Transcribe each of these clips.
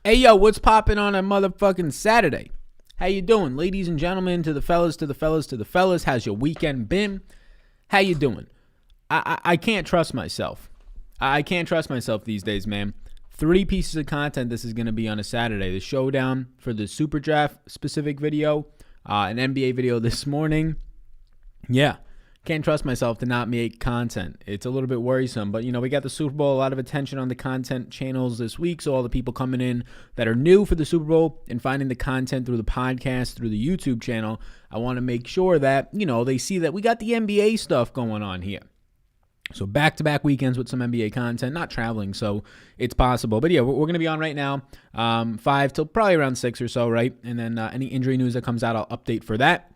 Hey, yo, what's popping on a motherfucking Saturday? How you doing, ladies and gentlemen, to the fellas, to the fellas, to the fellas? How's your weekend been? How you doing? I can't trust myself. I can't trust myself these days, man. 3 pieces of content this is going to be on a Saturday. The showdown for the Super Draft specific video, an NBA video this morning. Yeah. Can't trust myself to not make content. It's a little bit worrisome, but we got the Super Bowl, a lot of attention on the content channels this week. So all the people coming in that are new for the Super Bowl and finding the content through the podcast, through the YouTube channel, I want to make sure that, they see that we got the NBA stuff going on here. So back-to-back weekends with some NBA content, not traveling, so it's possible. But yeah, we're going to be on right now, 5 till probably around 6 or so, right? And then any injury news that comes out, I'll update for that.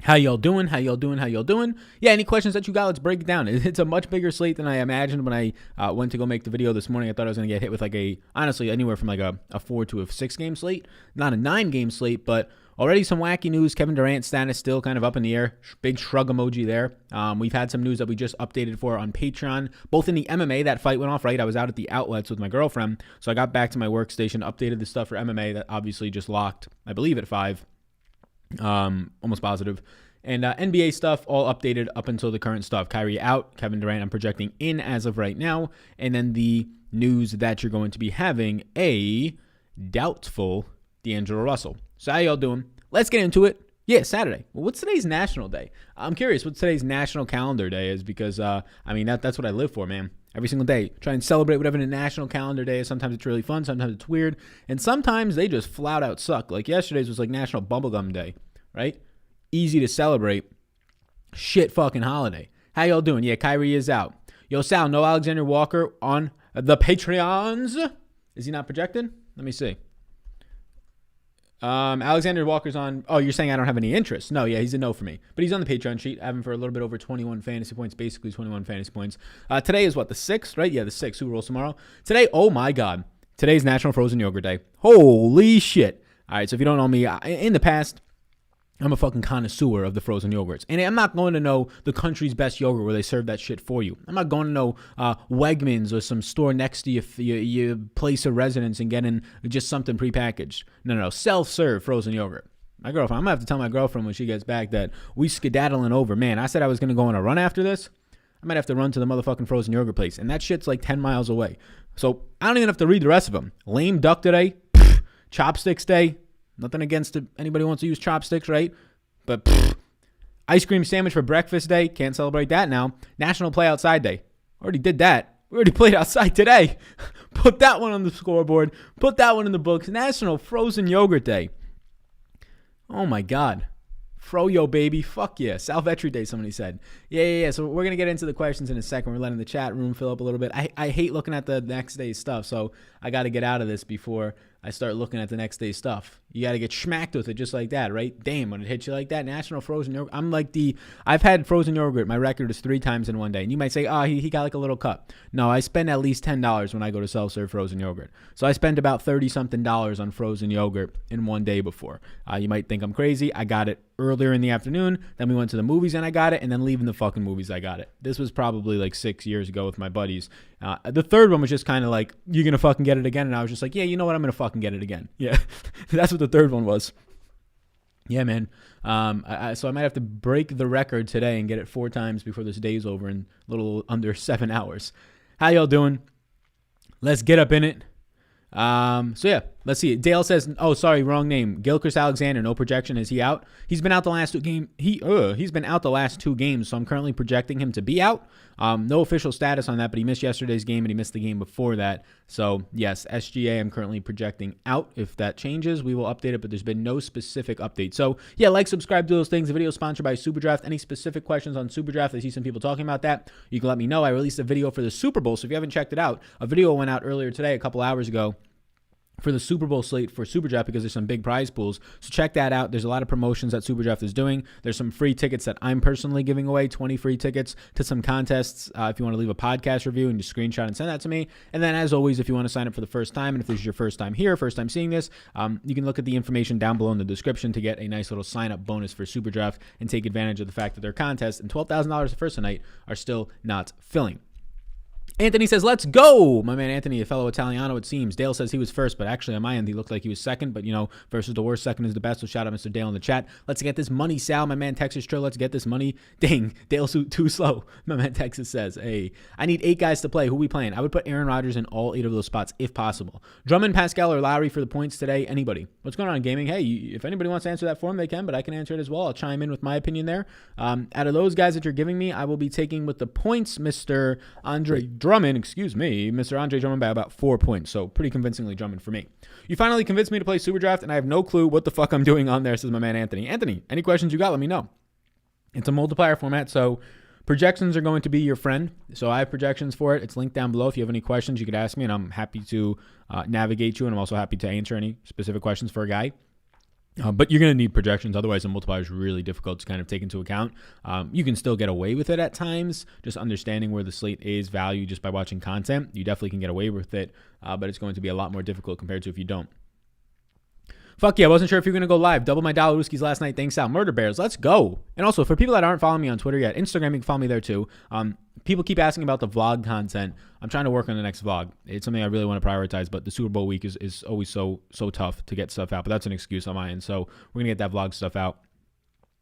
How y'all doing? How y'all doing? How y'all doing? Yeah, any questions that you got, let's break it down. It's a much bigger slate than I imagined when I went to go make the video this morning. I thought I was going to get hit with honestly, anywhere from a 4 to a 6 game slate. Not a 9 game slate, but already some wacky news. Kevin Durant's status still kind of up in the air. Big shrug emoji there. We've had some news that we just updated for on Patreon. Both in the MMA, that fight went off, right? I was out at the outlets with my girlfriend, so I got back to my workstation, updated the stuff for MMA that obviously just locked, I believe, at 5. Almost positive. And NBA stuff all updated up until the current stuff. Kyrie out, Kevin Durant I'm projecting in as of right now, and then the news that you're going to be having a doubtful D'Angelo Russell. So how y'all doing? Let's get into it. Yeah, Saturday. Well, what's today's national day? I'm curious what today's national calendar day is because, that's what I live for, man. Every single day, try and celebrate whatever the national calendar day is. Sometimes it's really fun, sometimes it's weird, and sometimes they just flat out suck. Like yesterday's was like National Bubblegum Day, right? Easy to celebrate. Shit fucking holiday. How y'all doing? Yeah, Kyrie is out. Yo, Sal, no Alexander Walker on the Patreons. Is he not projected? Let me see. Alexander Walker's on. Oh, you're saying I don't have any interest? No, yeah, he's a no for me. But he's on the Patreon sheet. I have him for a little bit over 21 fantasy points, basically 21 fantasy points. Today is what, the 6th, right? Yeah, the 6th. Super Bowl tomorrow. Today, oh my God. Today's National Frozen Yogurt Day. Holy shit. All right, so if you don't know me, in the past, I'm a fucking connoisseur of the frozen yogurts. And I'm not going to know the country's best yogurt where they serve that shit for you. I'm not going to know Wegmans or some store next to your place of residence and getting just something prepackaged. No. Self-serve frozen yogurt. My girlfriend, I'm going to have to tell my girlfriend when she gets back that we skedaddling over. Man, I said I was going to go on a run after this. I might have to run to the motherfucking frozen yogurt place. And that shit's like 10 miles away. So I don't even have to read the rest of them. Lame duck today. Chopsticks day. Nothing against anybody who wants to use chopsticks, right? But ice cream sandwich for breakfast day. Can't celebrate that now. National Play Outside Day. Already did that. We already played outside today. Put that one on the scoreboard. Put that one in the books. National Frozen Yogurt Day. Oh, my God. Froyo, baby. Fuck yeah. Sal Vetri Day, somebody said. Yeah. So we're going to get into the questions in a second. We're letting the chat room fill up a little bit. I hate looking at the next day's stuff, so I got to get out of this before I start looking at the next day's stuff. You got to get smacked with it just like that, right? Damn, when it hits you like that. National Frozen Yogurt. I've had frozen yogurt. My record is 3 times in one day. And you might say, he got like a little cup. No, I spend at least $10 when I go to self-serve frozen yogurt. So I spend about $30-something on frozen yogurt in one day before. You might think I'm crazy. I got it earlier in the afternoon. Then we went to the movies and I got it. And then leaving the fucking movies, I got it. This was probably like 6 years ago with my buddies. The third one was just kind of like, you're going to fucking get it again. And I was just like, yeah, you know what? I'm going to fucking get it again. Yeah. That's what the third one was. Yeah, man. So I might have to break the record today and get it 4 times before this day's over in a little under 7 hours. How y'all doing? Let's get up in it. So yeah, let's see. Dale says, oh, sorry, wrong name. Gilchrist Alexander, no projection. Is he out? He's been out the last 2 games. He's been out the last 2 games, so I'm currently projecting him to be out. No official status on that, but he missed yesterday's game and he missed the game before that. So yes, SGA, I'm currently projecting out. If that changes, we will update it, but there's been no specific update. So yeah, subscribe to those things. The video is sponsored by Super Draft. Any specific questions on Super Draft? I see some people talking about that. You can let me know. I released a video for the Super Bowl, so if you haven't checked it out, a video went out earlier today, a couple hours ago, for the Super Bowl slate for Super Draft because there's some big prize pools. So check that out. There's a lot of promotions that Super Draft is doing. There's some free tickets that I'm personally giving away, 20 free tickets to some contests. If you want to leave a podcast review and just screenshot and send that to me. And then as always, if you want to sign up for the first time, and if this is your first time here, first time seeing this, you can look at the information down below in the description to get a nice little sign up bonus for Super Draft and take advantage of the fact that their contests and $12,000 the first night are still not filling. Anthony says, let's go. My man Anthony, a fellow Italiano, it seems. Dale says he was first, but actually on my end, he looked like he was second. But, first is the worst, second is the best. So shout out Mr. Dale in the chat. Let's get this money, Sal. My man Texas Trill, let's get this money. Dang, Dale's too slow. My man Texas says, hey, I need 8 guys to play. Who we playing? I would put Aaron Rodgers in all 8 of those spots if possible. Drummond, Pascal, or Lowry for the points today. Anybody? What's going on in gaming? Hey, if anybody wants to answer that for me, they can, but I can answer it as well. I'll chime in with my opinion there. Out of those guys that you're giving me, I will be taking with the points, Mr. Andre Drummond, Mr. Andre Drummond by about 4 points. So pretty convincingly Drummond for me. You finally convinced me to play Super Draft, and I have no clue what the fuck I'm doing on there, says my man Anthony. Anthony, any questions you got, let me know. It's a multiplier format, so projections are going to be your friend. So I have projections for it. It's linked down below. If you have any questions, you could ask me, and I'm happy to navigate you, and I'm also happy to answer any specific questions for a guy. But you're going to need projections. Otherwise, the multiplier is really difficult to kind of take into account. You can still get away with it at times, just understanding where the slate is valued just by watching content. You definitely can get away with it, but it's going to be a lot more difficult compared to if you don't. Fuck yeah, I wasn't sure if you're going to go live. Double my dollar Wooskies last night. Thanks, Al. Murder Bears, let's go. And also, for people that aren't following me on Twitter yet, Instagram, you can follow me there too. People keep asking about the vlog content. I'm trying to work on the next vlog. It's something I really want to prioritize, but the Super Bowl week is always so tough to get stuff out. But that's an excuse on my end. So we're going to get that vlog stuff out.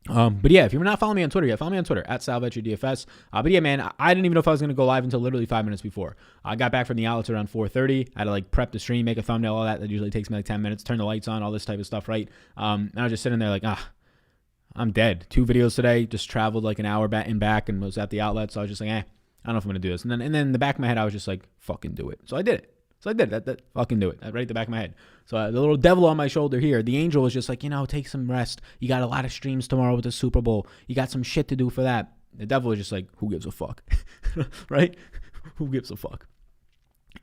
But yeah, if you're not following me on Twitter yet, follow me on Twitter at Vetri DFS. But yeah, man, I didn't even know if I was going to go live until literally 5 minutes before. I got back from the outlets around 4:30. I had to prep the stream, make a thumbnail, all that. That usually takes me 10 minutes, turn the lights on, all this type of stuff, right? And I was just sitting there I'm dead. 2 videos today, just traveled an hour back and back and was at the outlet. So I was just I don't know if I'm going to do this. And then in the back of my head, I was just fucking do it. So I did it. That fucking do it. Right at the back of my head. So the little devil on my shoulder here, the angel was just take some rest. You got a lot of streams tomorrow with the Super Bowl. You got some shit to do for that. The devil was just who gives a fuck? Right? Who gives a fuck?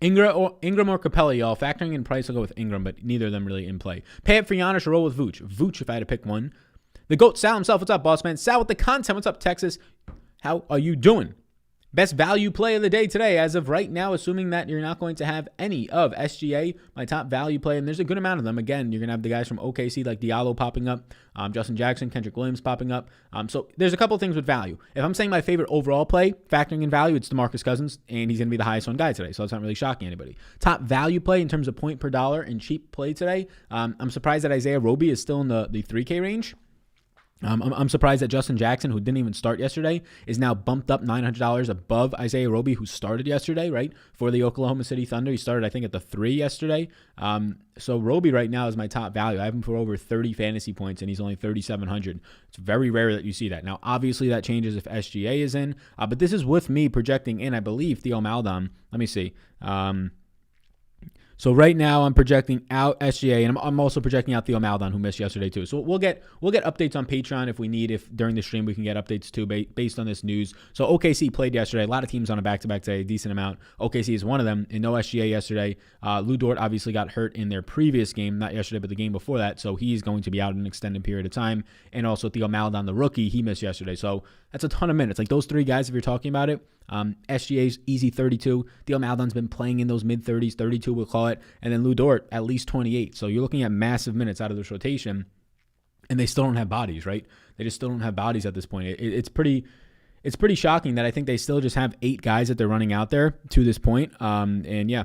Ingram or Capella, y'all. Factoring in price, I'll go with Ingram, but neither of them really in play. Pay up for Giannis or roll with Vooch. Vooch, if I had to pick one. The GOAT, Sal himself. What's up, boss man? Sal with the content. What's up, Texas? How are you doing? Best value play of the day today, as of right now, assuming that you're not going to have any of SGA, my top value play, and there's a good amount of them. Again, you're going to have the guys from OKC like Diallo popping up, Justin Jackson, Kendrick Williams popping up. So there's a couple things with value. If I'm saying my favorite overall play, factoring in value, it's DeMarcus Cousins, and he's going to be the highest on guy today, so that's not really shocking anybody. Top value play in terms of point per dollar and cheap play today, I'm surprised that Isaiah Roby is still in the 3K range. I'm surprised that Justin Jackson, who didn't even start yesterday, is now bumped up $900 above Isaiah Roby, who started yesterday, right, for the Oklahoma City Thunder. He started, I think, at the 3 yesterday. So Roby right now is my top value. I have him for over 30 fantasy points, and he's only 3,700. It's very rare that you see that. Now, obviously, that changes if SGA is in, but this is with me projecting in, I believe, Theo Maldon. Let me see. So right now I'm projecting out SGA, and I'm also projecting out Theo Maldon, who missed yesterday too. So we'll get updates on Patreon if we need. If during the stream we can get updates too based on this news. So OKC played yesterday. A lot of teams on a back-to-back today, a decent amount. OKC is one of them, and no SGA yesterday. Lou Dort obviously got hurt in their previous game, not yesterday, but the game before that. So he's going to be out an extended period of time. And also Theo Maldon, the rookie, he missed yesterday. So that's a ton of minutes. Those 3 guys, if you're talking about it. SGA's easy 32. Theo Maldon's been playing in those mid-30s, 32 we'll call it. And then Lou Dort at least 28. So you're looking at massive minutes out of this rotation, and they still don't have bodies, right? They just still don't have bodies at this point. It's pretty shocking that I think they still just have 8 guys that they're running out there to this point. And yeah,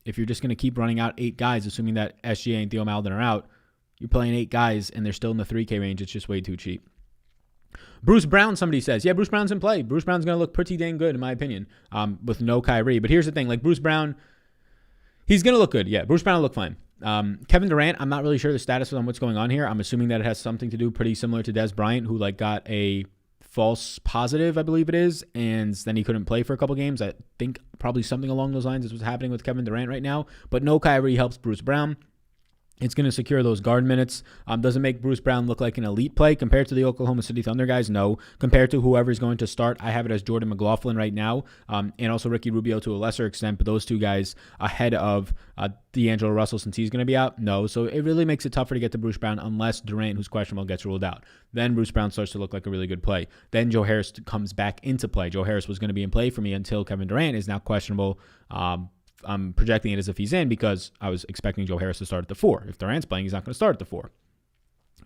if you're just going to keep running out 8 guys, assuming that SGA and Theo Maldon are out, you're playing 8 guys and they're still in the 3K range. It's just way too cheap. Bruce Brown, somebody says. Yeah, Bruce Brown's in play. Bruce Brown's going to look pretty dang good, in my opinion, with no Kyrie. But here's the thing. Bruce Brown, he's going to look good. Yeah, Bruce Brown will look fine. Kevin Durant, I'm not really sure the status on what's going on here. I'm assuming that it has something to do pretty similar to Des Bryant, who got a false positive, I believe it is, and then he couldn't play for a couple games. I think probably something along those lines is what's happening with Kevin Durant right now. But no Kyrie helps Bruce Brown. It's going to secure those guard minutes. Doesn't make Bruce Brown look like an elite play compared to the Oklahoma City Thunder guys. No. Compared to whoever's going to start, I have it as Jordan McLaughlin right now, and also Ricky Rubio to a lesser extent, but those 2 guys ahead of D'Angelo Russell since he's going to be out. No. So it really makes it tougher to get to Bruce Brown unless Durant, who's questionable, gets ruled out. Then Bruce Brown starts to look like a really good play. Then Joe Harris comes back into play. Joe Harris was going to be in play for me until Kevin Durant is now questionable. I'm projecting it as if he's in because I was expecting Joe Harris to start at the 4. If Durant's playing, he's not going to start at the 4.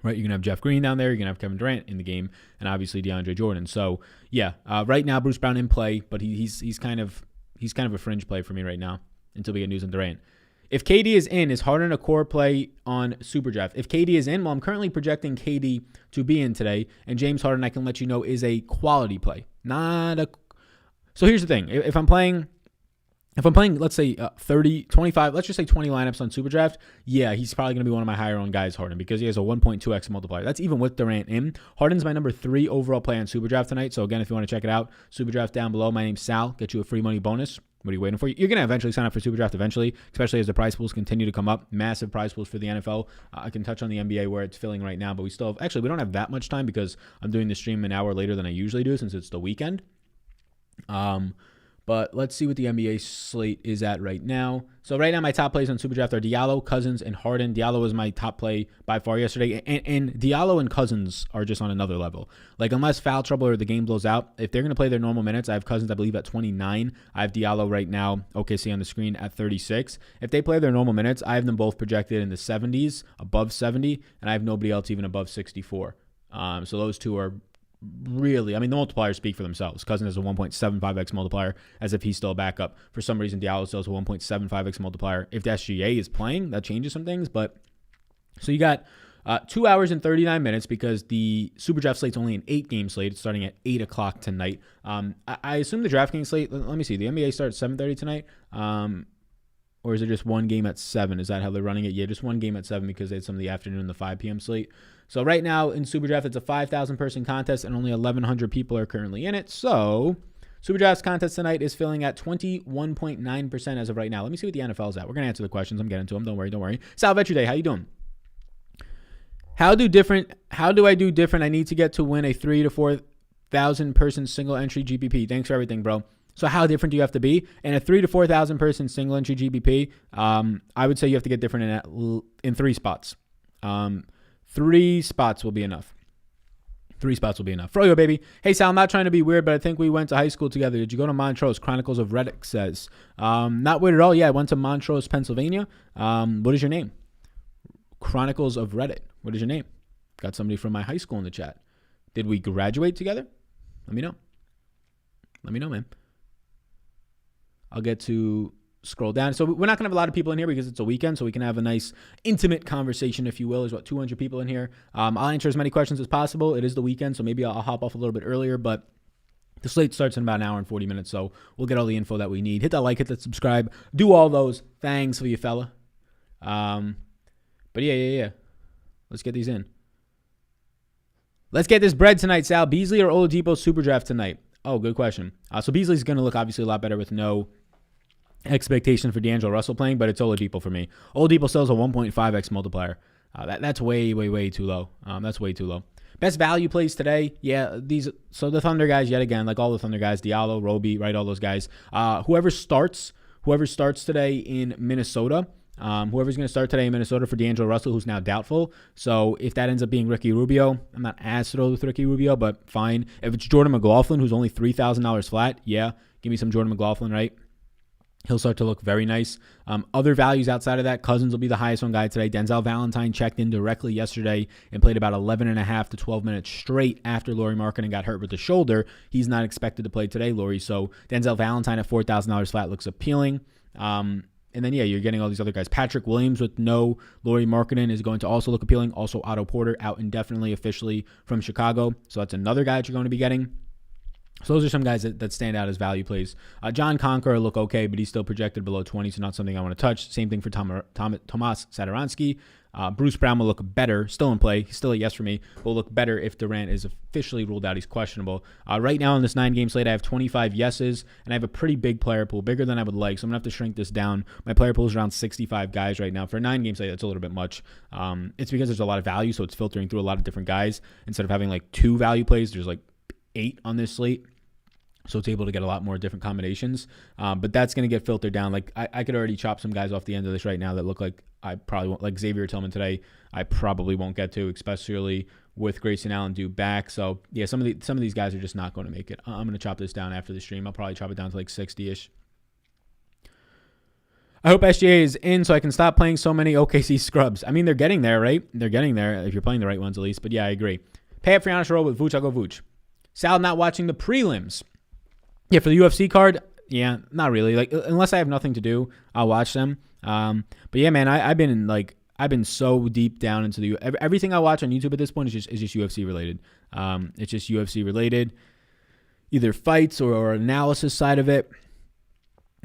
Right? You're going to have Jeff Green down there. You're going to have Kevin Durant in the game, and obviously DeAndre Jordan. So, yeah, right now Bruce Brown in play, but he's kind of he's kind of a fringe play for me right now until we get news on Durant. If KD is in, is Harden a core play on Superdraft? If KD is in, well, I'm currently projecting KD to be in today, and James Harden, I can let you know, is a quality play. So here's the thing. If I'm playing, let's say 30, 25, let's just say 20 lineups on Superdraft, yeah, he's probably going to be one of my higher owned guys, Harden, because he has a 1.2x multiplier. That's even with Durant in. Harden's my number 3 overall play on Superdraft tonight. So again, if you want to check it out, Superdraft down below. My name's Sal. Get you a free money bonus. What are you waiting for? You're going to eventually sign up for Superdraft eventually, especially as the prize pools continue to come up. Massive prize pools for the NFL. I can touch on the NBA where it's filling right now, but we don't have that much time because I'm doing the stream an hour later than I usually do since it's the weekend. But let's see what the NBA slate is at right now. So right now, my top plays on Superdraft are Diallo, Cousins, and Harden. Diallo was my top play by far yesterday. And Diallo and Cousins are just on another level. Like, unless foul trouble or the game blows out, if they're going to play their normal minutes, I have Cousins, I believe, at 29. I have Diallo right now, OKC on the screen, at 36. If they play their normal minutes, I have them both projected in the 70s, above 70, and I have nobody else even above 64. So those two are really, I mean, the multipliers speak for themselves. Cousins has a 1.75x multiplier as if he's still a backup. For some reason, Diallo still has a 1.75x multiplier. If the SGA is playing, that changes some things. But so you got 2 hours and 39 minutes because the Superdraft slate's only an 8-game slate. It's starting at 8 o'clock tonight. I assume the Draftkings slate, let me see, the NBA starts at 7:30 tonight. Or is it just one game at 7? Is that how they're running it? Yeah, just one game at 7 because they had some of the afternoon and the 5 p.m. slate. So right now in Superdraft, it's a 5,000-person contest, and only 1,100 people are currently in it. So Superdraft's contest tonight is filling at 21.9% as of right now. Let me see what the NFL's at. We're going to answer the questions. I'm getting to them. Don't worry. Sal, Vetri Day, how you doing? How do I do different? I need to get to win a 3,000 to 4,000 person single entry GPP. Thanks for everything, bro. So how different do you have to be? In a 3,000 to 4,000 person single entry GBP, I would say you have to get different in 3 spots. 3 spots will be enough. 3 spots will be enough. Froyo, baby. Hey, Sal, I'm not trying to be weird, but I think we went to high school together. Did you go to Montrose? Chronicles of Reddit says. Not weird at all. Yeah, I went to Montrose, Pennsylvania. What is your name? Chronicles of Reddit. What is your name? Got somebody from my high school in the chat. Did we graduate together? Let me know. Let me know, man. I'll get to scroll down. So we're not going to have a lot of people in here because it's a weekend, so we can have a nice intimate conversation, if you will. There's, 200 people in here. I'll answer as many questions as possible. It is the weekend, so maybe I'll hop off a little bit earlier, but the slate starts in about an hour and 40 minutes, so we'll get all the info that we need. Hit that like, hit that subscribe. Do all those. Thanks for you, fella. But yeah. Let's get these in. Let's get this bread tonight, Sal. Beasley or Oladipo Superdraft tonight? Oh, good question. So Beasley's going to look obviously a lot better with no expectation for D'Angelo Russell playing, but it's Oladipo for me. Oladipo sells a 1.5x multiplier. That's way too low. That's way too low. Best value plays today. Yeah, so the Thunder guys, yet again, like all the Thunder guys, Diallo, Roby, right, all those guys. Whoever starts today in Minnesota, whoever's going to start today in Minnesota for D'Angelo Russell, who's now doubtful. So if that ends up being Ricky Rubio, I'm not as thrilled with Ricky Rubio, but fine. If it's Jordan McLaughlin, who's only $3,000 flat, yeah, give me some Jordan McLaughlin, right? He'll start to look very nice. Other values outside of that, Cousins will be the highest one guy today. Denzel Valentine checked in directly yesterday and played about 11.5 to 12 minutes straight after Lauri Markkanen got hurt with the shoulder. He's not expected to play today, Lauri. So Denzel Valentine at $4,000 flat looks appealing. And then, yeah, you're getting all these other guys. Patrick Williams with no Lauri Markkanen is going to also look appealing. Also, Otto Porter out indefinitely officially from Chicago. So that's another guy that you're going to be getting. So those are some guys that stand out as value plays. John Conqueror look okay, but he's still projected below 20, so not something I want to touch. Same thing for Tomas Satoransky. Bruce Brown will look better, still in play. He's still a yes for me. Will look better if Durant is officially ruled out. He's questionable. Right now on this 9-game slate, I have 25 yeses, and I have a pretty big player pool, bigger than I would like, so I'm going to have to shrink this down. My player pool is around 65 guys right now. For a 9-game slate, that's a little bit much. It's because there's a lot of value, so it's filtering through a lot of different guys. Instead of having like 2 value plays, there's like 8 on this slate. So it's able to get a lot more different combinations. But that's going to get filtered down. Like I could already chop some guys off the end of this right now that look like I probably won't, like Xavier Tillman today, I probably won't get to, especially with Grayson Allen due back. So yeah, some of these guys are just not going to make it. I'm going to chop this down after the stream. I'll probably chop it down to like 60-ish. I hope SGA is in so I can stop playing so many OKC scrubs. I mean, they're getting there, right? They're getting there if you're playing the right ones at least. But yeah, I agree. Pay up for Giannis Roll with Vooch. I'll go Vooch. Sal not watching the prelims. Yeah, for the UFC card, Yeah, not really. Like unless I have nothing to do, I'll watch them. But yeah, man, I've been so deep down into everything I watch on YouTube at this point is just UFC related. It's just UFC related, either fights or analysis side of it.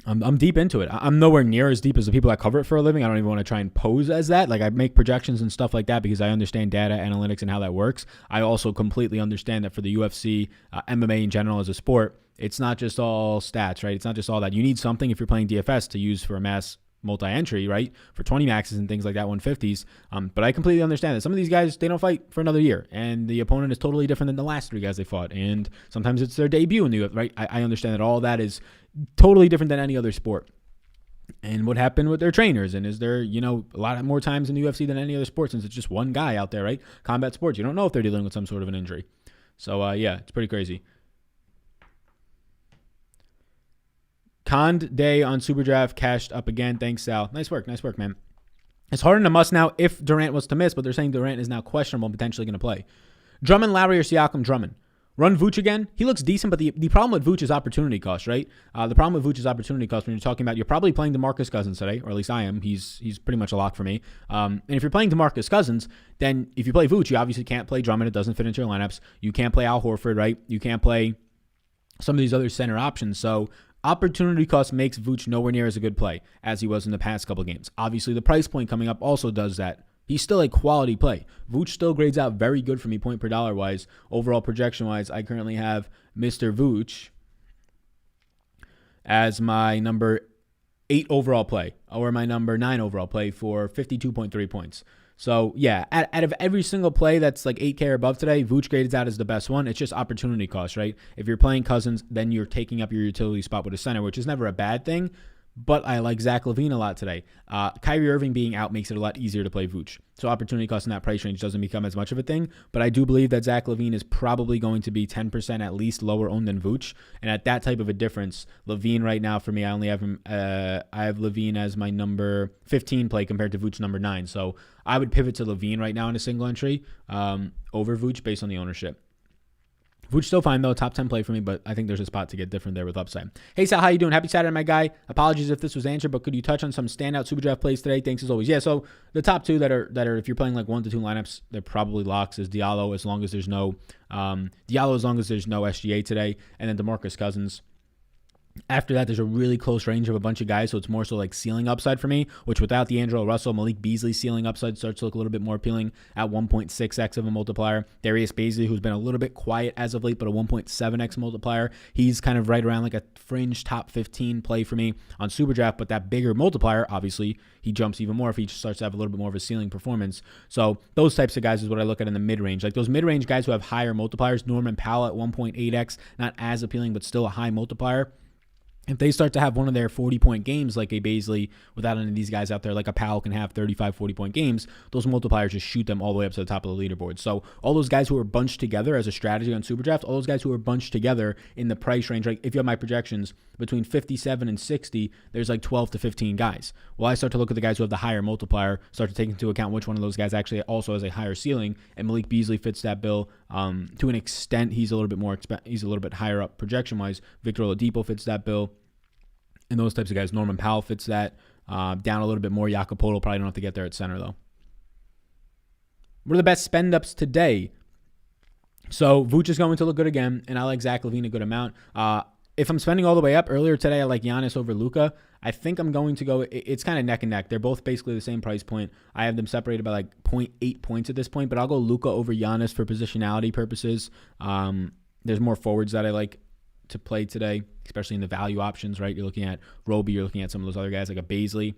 I'm deep into it. I'm nowhere near as deep as the people that cover it for a living. I don't even want to try and pose as that. Like I make projections and stuff like that because I understand data analytics and how that works. I also completely understand that for the UFC, MMA in general as a sport, it's not just all stats, right? It's not just all that. You need something if you're playing DFS to use for a mass multi-entry, right? For 20 maxes and things like that, 150s. But I completely understand that some of these guys, they don't fight for another year, and the opponent is totally different than the last 3 guys they fought. And sometimes it's their debut in the UFC, right? I understand that all that is totally different than any other sport. And what happened with their trainers, and is there, a lot more times in the UFC than any other sport since it's just one guy out there, right? Combat sports, you don't know if they're dealing with some sort of an injury. So, yeah, it's pretty crazy. Conned day on Superdraft, cashed up again. Thanks, Sal. Nice work, man. It's harder to must now if Durant was to miss, but they're saying Durant is now questionable and potentially going to play. Drummond, Lowry, or Siakam? Drummond. Run Vooch again. He looks decent, but the problem with Vooch is opportunity cost, right? The problem with Vooch is opportunity cost when you're talking about, you're probably playing DeMarcus Cousins today, or at least I am. He's pretty much a lock for me. And if you're playing DeMarcus Cousins, then if you play Vooch, you obviously can't play Drummond. It doesn't fit into your lineups. You can't play Al Horford, right? You can't play some of these other center options. So opportunity cost makes Vooch nowhere near as a good play as he was in the past couple of games. Obviously, the price point coming up also does that. He's still a quality play. Vooch still grades out very good for me point per dollar wise. Overall projection wise, I currently have Mr. Vooch as my number 8 overall play or my number 9 overall play for 52.3 points. So, yeah, out of every single play that's like 8K or above today, Vooch grades out as the best one. It's just opportunity cost, right? If you're playing Cousins, then you're taking up your utility spot with a center, which is never a bad thing. But I like Zach LaVine a lot today. Kyrie Irving being out makes it a lot easier to play Vooch. So opportunity cost in that price range doesn't become as much of a thing. But I do believe that Zach LaVine is probably going to be 10% at least lower owned than Vooch. And at that type of a difference, LaVine right now for me, I only have him. I have LaVine as my number 15 play compared to Vooch number 9. So I would pivot to LaVine right now in a single entry over Vooch based on the ownership. Vooch still fine, though. Top 10 play for me, but I think there's a spot to get different there with upside. Hey, Sal, how you doing? Happy Saturday, my guy. Apologies if this was answered, but could you touch on some standout Superdraft plays today? Thanks as always. Yeah, so the top 2 that are if you're playing like 1 to 2 lineups, they're probably locks is Diallo as long as there's no SGA today, and then DeMarcus Cousins. After that, there's a really close range of a bunch of guys, so it's more so like ceiling upside for me, which without D'Angelo Russell, Malik Beasley ceiling upside starts to look a little bit more appealing at 1.6x of a multiplier. Darius Bazley, who's been a little bit quiet as of late, but a 1.7x multiplier. He's kind of right around like a fringe top 15 play for me on Superdraft, but that bigger multiplier, obviously, he jumps even more if he just starts to have a little bit more of a ceiling performance. So those types of guys is what I look at in the mid-range. Like those mid-range guys who have higher multipliers, Norman Powell at 1.8x, not as appealing, but still a high multiplier. If they start to have one of their 40-point games like a Bazley, without any of these guys out there, like a Powell can have 35, 40-point games, those multipliers just shoot them all the way up to the top of the leaderboard. So all those guys who are bunched together as a strategy on Superdraft, all those guys who are bunched together in the price range, like if you have my projections between 57 and 60, there's like 12 to 15 guys. Well, I start to look at the guys who have the higher multiplier, start to take into account which one of those guys actually also has a higher ceiling, and Malik Beasley fits that bill. To an extent, he's a little bit higher up projection-wise. Victor Oladipo fits that bill. And those types of guys. Norman Powell fits that. Down a little bit more. Jakob Poeltl probably don't have to get there at center, though. What are the best spend-ups today? So Vooch is going to look good again, and I like Zach LaVine a good amount. If I'm spending all the way up, earlier today I like Giannis over Luka. I think I'm going to go, it's kind of neck and neck. They're both basically the same price point. I have them separated by like 0.8 points at this point, but I'll go Luka over Giannis for positionality purposes. There's more forwards that I like to play today, especially in the value options, right? You're looking at Roby, you're looking at some of those other guys like a Bazley,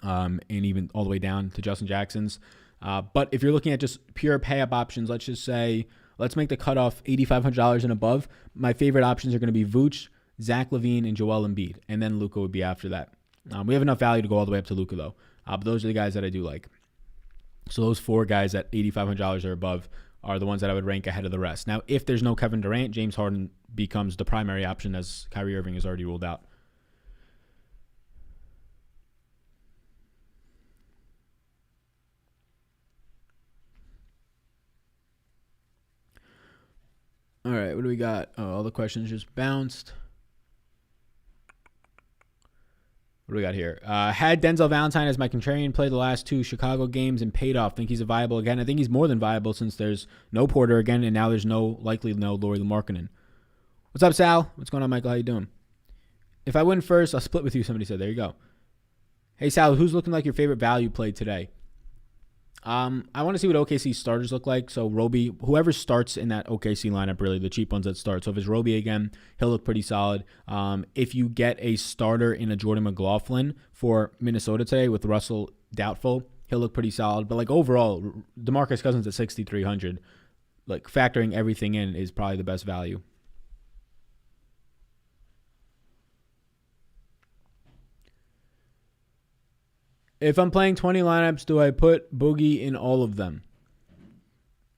and even all the way down to Justin Jackson's. But if you're looking at just pure pay-up options, let's make the cutoff $8,500 and above. My favorite options are going to be Vooch, Zach LaVine, and Joel Embiid, and then Luka would be after that. We have enough value to go all the way up to Luka, though. But those are the guys that I do like. So those 4 guys at $8,500 or above are the ones that I would rank ahead of the rest. Now, if there's no Kevin Durant, James Harden becomes the primary option as Kyrie Irving is already ruled out. All right, what do we got? Oh, all the questions just bounced. What do we got here? Had Denzel Valentine as my contrarian play the last 2 Chicago games and paid off. Think he's a viable again. I think he's more than viable since there's no Porter again, and now there's likely no Lauri Markkanen. What's up, Sal? What's going on, Michael? How you doing? If I win first, I'll split with you, somebody said. There you go. Hey, Sal, who's looking like your favorite value play today? I want to see what OKC starters look like. So Roby, whoever starts in that OKC lineup, really, the cheap ones that start. So if it's Roby again, he'll look pretty solid. If you get a starter in a Jordan McLaughlin for Minnesota today with Russell doubtful, he'll look pretty solid. But like overall, DeMarcus Cousins at 6,300, like factoring everything in, is probably the best value. If I'm playing 20 lineups, do I put Boogie in all of them?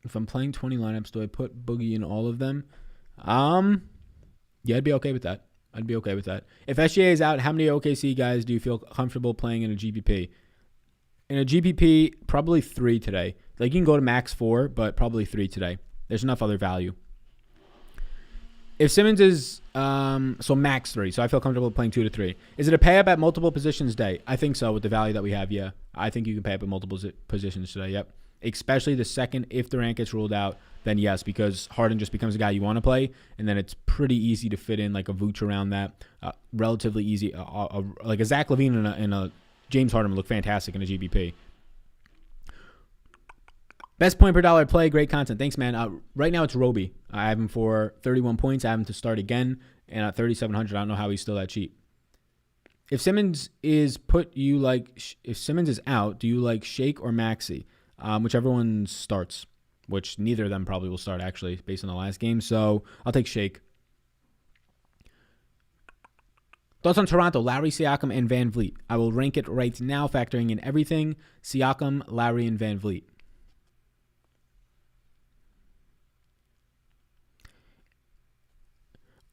If I'm playing 20 lineups, do I put Boogie in all of them? Yeah, I'd be okay with that. If SGA is out, how many OKC guys do you feel comfortable playing in a GPP? In a GPP, probably 3 today. Like, you can go to max 4, but probably 3 today. There's enough other value. If Simmons is, so max 3, so I feel comfortable playing 2 to 3. Is it a pay up at multiple positions day? I think so with the value that we have, yeah. I think you can pay up at multiple positions today, yep. Especially the second, if Durant gets ruled out, then yes, because Harden just becomes a guy you want to play, and then it's pretty easy to fit in like a Vooch around that. Relatively easy, like a Zach LaVine and a James Harden would look fantastic in a GBP. Best point per dollar play, great content. Thanks, man. Right now it's Roby. I have him for 31 points. I have him to start again, and at 3,700, I don't know how he's still that cheap. If Simmons is if Simmons is out, do you like Shake or Maxey? Whichever one starts, which neither of them probably will start actually, based on the last game. So I'll take Shake. Thoughts on Toronto, Lowry, Siakam, and Van Vliet. I will rank it right now, factoring in everything. Siakam, Lowry, and Van Vliet.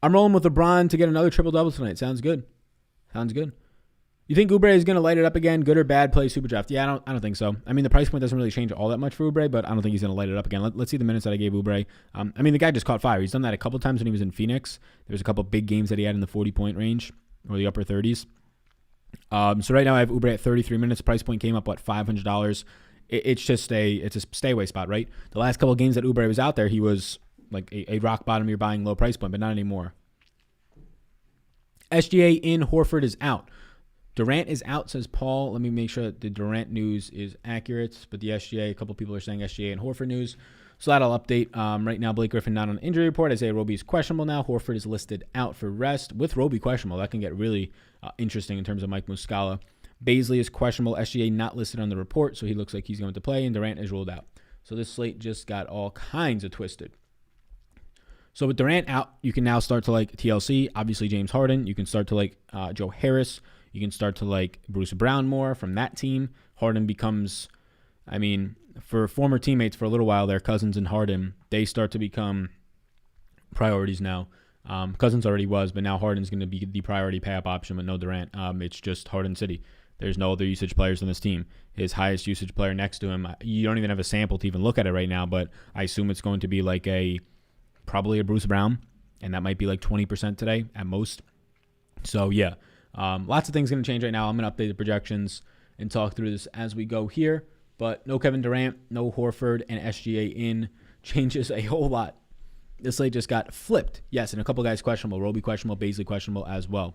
I'm rolling with LeBron to get another triple-double tonight. Sounds good. You think Oubre is going to light it up again? Good or bad play super draft? Yeah, I don't think so. I mean, the price point doesn't really change all that much for Oubre, but I don't think he's going to light it up again. Let's see the minutes that I gave Oubre. I mean, the guy just caught fire. He's done that a couple times when he was in Phoenix. There was a couple big games that he had in the 40-point range or the upper 30s. So right now I have Oubre at 33 minutes. Price point came up, $500. It's a stay-away spot, right? The last couple of games that Oubre was out there, he was like a rock bottom, you're buying low price point, but not anymore. SGA in, Horford is out. Durant is out, says Paul. Let me make sure that the Durant news is accurate. But the SGA, a couple people are saying SGA and Horford news. So that'll update. Right now, Blake Griffin not on injury report. Isaiah Roby is questionable now. Horford is listed out for rest. With Roby questionable, that can get really interesting in terms of Mike Muscala. Baisley is questionable. SGA not listed on the report, so he looks like he's going to play. And Durant is ruled out. So this slate just got all kinds of twisted. So with Durant out, you can now start to like TLC, obviously James Harden. You can start to like Joe Harris. You can start to like Bruce Brown more from that team. Harden becomes, I mean, for former teammates for a little while there, Cousins and Harden, they start to become priorities now. Cousins already was, but now Harden's going to be the priority pay-up option with no Durant. It's just Harden City. There's no other usage players on this team. His highest usage player next to him, you don't even have a sample to even look at it right now, but I assume it's going to be like probably a Bruce Brown, and that might be like 20% today at most. So, yeah, lots of things going to change right now. I'm going to update the projections and talk through this as we go here. But no Kevin Durant, no Horford, and SGA in changes a whole lot. This slate just got flipped. Yes, and a couple guys questionable. Roby questionable, Baisley questionable as well.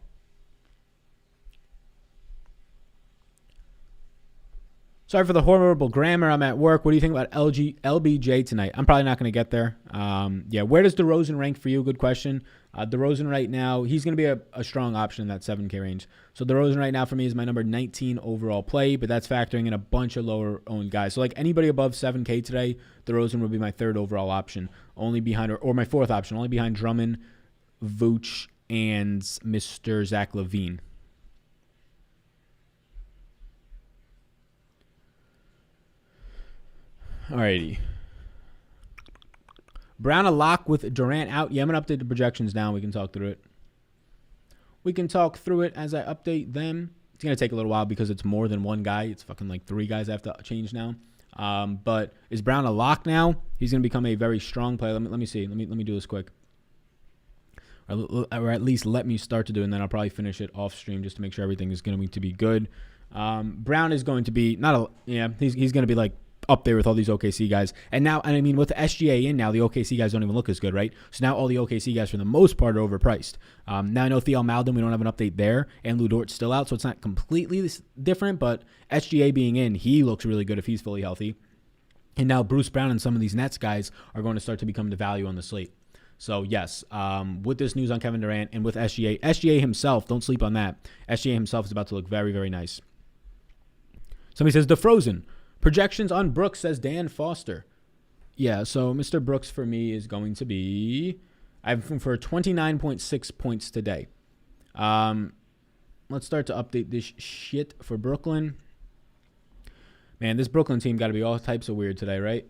Sorry for the horrible grammar. I'm at work. What do you think about LBJ tonight? I'm probably not going to get there. Where does DeRozan rank for you? Good question. DeRozan right now, he's going to be a strong option in that 7K range. So DeRozan right now for me is my number 19 overall play, but that's factoring in a bunch of lower-owned guys. So like anybody above 7K today, DeRozan would be my third overall option, only behind, or my fourth option, only behind Drummond, Vooch, and Mr. Zach LaVine. Alrighty. Brown a lock with Durant out. Yeah, I'm going to update the projections now. We can talk through it. As I update them. It's going to take a little while because it's more than one guy. It's fucking like 3 guys I have to change now. But is Brown a lock now? He's going to become a very strong player. Let me see. Let me do this quick. or at least let me start to do, and then I'll probably finish it off stream just to make sure everything is going to be good. Brown is going to be he's going to be like up there with all these OKC guys. And now, and I mean, with the SGA in now, the OKC guys don't even look as good, right? So now all the OKC guys, for the most part, are overpriced. Now I know Theo Maledon, we don't have an update there, and Lou Dort's still out, so it's not completely different, but SGA being in, he looks really good if he's fully healthy. And now Bruce Brown and some of these Nets guys are going to start to become the value on the slate. So, yes, with this news on Kevin Durant and with SGA himself, don't sleep on that. SGA himself is about to look very, very nice. Somebody says, The Frozen. Projections on Brooks, says Dan Foster. Yeah, so Mr. Brooks for me is going to be, I have him for 29.6 points today. Let's start to update this shit for Brooklyn. Man, this Brooklyn team got to be all types of weird today, right?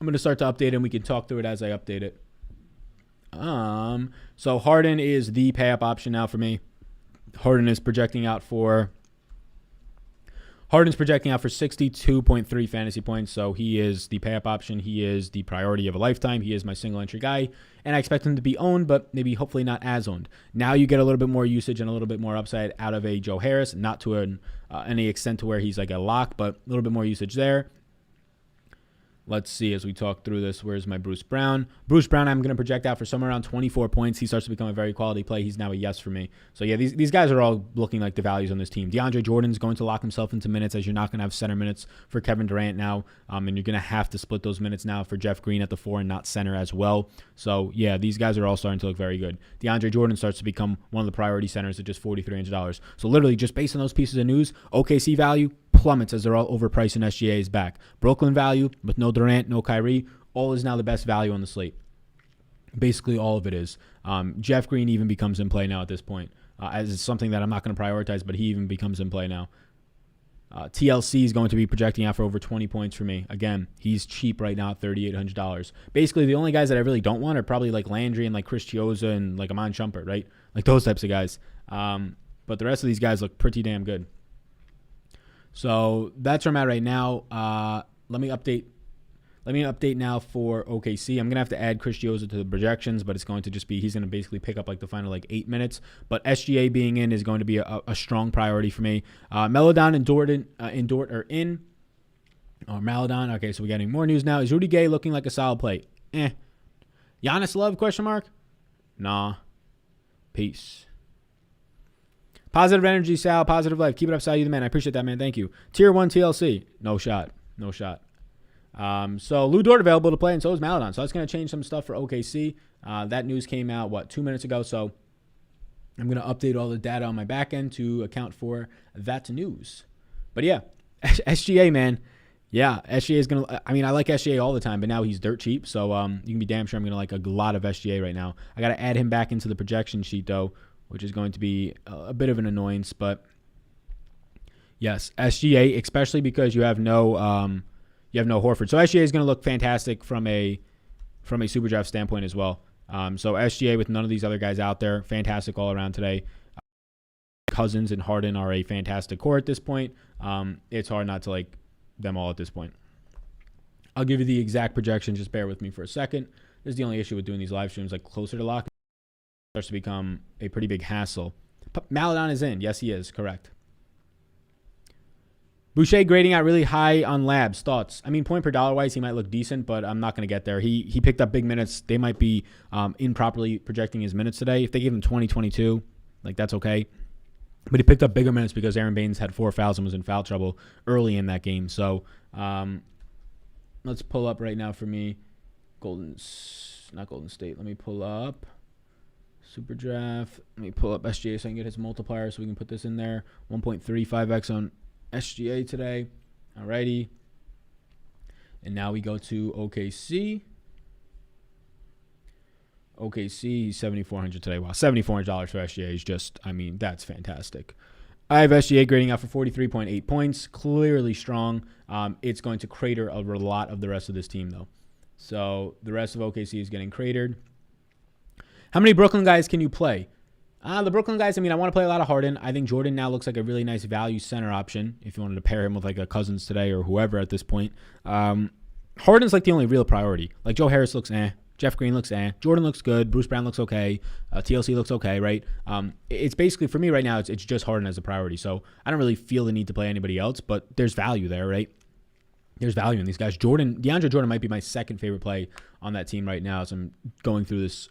I'm going to start to update it, and we can talk through it as I update it. So Harden is the pay-up option now for me. Harden's projecting out for 62.3 fantasy points, so he is the pay-up option. He is the priority of a lifetime. He is my single-entry guy, and I expect him to be owned, but maybe hopefully not as owned. Now you get a little bit more usage and a little bit more upside out of a Joe Harris, not to any extent to where he's like a lock, but a little bit more usage there. Let's see as we talk through this. Where's my Bruce Brown? Bruce Brown, I'm going to project out for somewhere around 24 points. He starts to become a very quality play. He's now a yes for me. So, yeah, these guys are all looking like the values on this team. DeAndre Jordan's going to lock himself into minutes, as you're not going to have center minutes for Kevin Durant now. And you're going to have to split those minutes now for Jeff Green at the 4 and not center as well. So, yeah, these guys are all starting to look very good. DeAndre Jordan starts to become one of the priority centers at just $4,300. So, literally, just based on those pieces of news, OKC value plummets as they're all overpriced and SGA is back. Brooklyn value with no Durant, no Kyrie, all is now the best value on the slate. Basically, all of it is. Jeff Green even becomes in play now at this point, as something that I'm not going to prioritize, but he even becomes in play now. TLC is going to be projecting out for over 20 points for me. Again, he's cheap right now at $3,800. Basically, the only guys that I really don't want are probably like Landry and like Chris Chioza and like Amon Shumpert, right? Like those types of guys. But the rest of these guys look pretty damn good. So that's where I'm at right now. Let me update now for OKC. I'm going to have to add Chris Chioza to the projections, but it's going to just be, he's going to basically pick up like the final like 8 minutes. But SGA being in is going to be a strong priority for me. Maledon and Dort are in. Oh, Maledon. Okay, so we're getting more news now. Is Rudy Gay looking like a solid play? Giannis Love, question mark? Nah. Peace. Positive energy, Sal. Positive life. Keep it up, Sal. You the man. I appreciate that, man. Thank you. Tier 1 TLC. No shot. So Lou Dort available to play, and so is Maledon. So that's going to change some stuff for OKC. That news came out, 2 minutes ago. So I'm going to update all the data on my back end to account for that news. But yeah, SGA, man. Yeah, SGA is going to, I like SGA all the time, but now he's dirt cheap. So you can be damn sure I'm going to like a lot of SGA right now. I got to add him back into the projection sheet, though, which is going to be a bit of an annoyance. But yes, SGA, especially because you have no Horford. So SGA is going to look fantastic from a super draft standpoint as well. So SGA with none of these other guys out there, fantastic all around today. Cousins and Harden are a fantastic core at this point. It's hard not to like them all at this point. I'll give you the exact projection. Just bear with me for a second. This is the only issue with doing these live streams like closer to lock. Starts to become a pretty big hassle. Maledon is in. Yes, he is. Correct. Boucher grading out really high on labs. Thoughts? Point per dollar wise, he might look decent, but I'm not going to get there. He picked up big minutes. They might be improperly projecting his minutes today. If they gave him 20-22, like that's okay. But he picked up bigger minutes because Aaron Baines had 4 fouls and was in foul trouble early in that game. So let's pull up right now for me. Not Golden State. Let me pull up Super Draft. Let me pull up SGA so I can get his multiplier so we can put this in there. 1.35x on SGA today. Alrighty. And now we go to OKC. He's $7,400 today. Wow, $7,400 for SGA is just, that's fantastic. I have SGA grading out for 43.8 points. Clearly strong. It's going to crater a lot of the rest of this team, though. So the rest of OKC is getting cratered. How many Brooklyn guys can you play? The Brooklyn guys, I want to play a lot of Harden. I think Jordan now looks like a really nice value center option if you wanted to pair him with like a Cousins today or whoever at this point. Harden's like the only real priority. Like Joe Harris looks Jeff Green looks Jordan looks good. Bruce Brown looks okay. TLC looks okay, right? It's basically, for me right now, it's just Harden as a priority. So I don't really feel the need to play anybody else, but there's value there, right? There's value in these guys. DeAndre Jordan might be my second favorite play on that team right now as I'm going through this.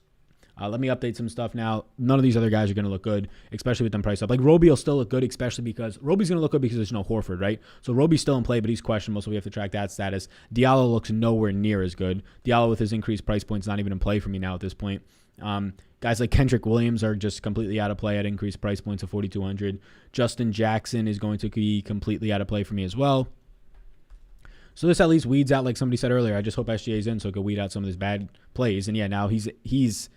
Let me update some stuff now. None of these other guys are going to look good, especially with them priced up. Like Roby will still look good, especially because Roby's going to look good because there's no Horford, right? So Roby's still in play, but he's questionable, so we have to track that status. Diallo looks nowhere near as good. Diallo with his increased price point's not even in play for me now at this point. Guys like Kendrick Williams are just completely out of play at increased price points of 4,200. Justin Jackson is going to be completely out of play for me as well. So this at least weeds out, like somebody said earlier. I just hope SGA's in so it could weed out some of his bad plays. And yeah, now he's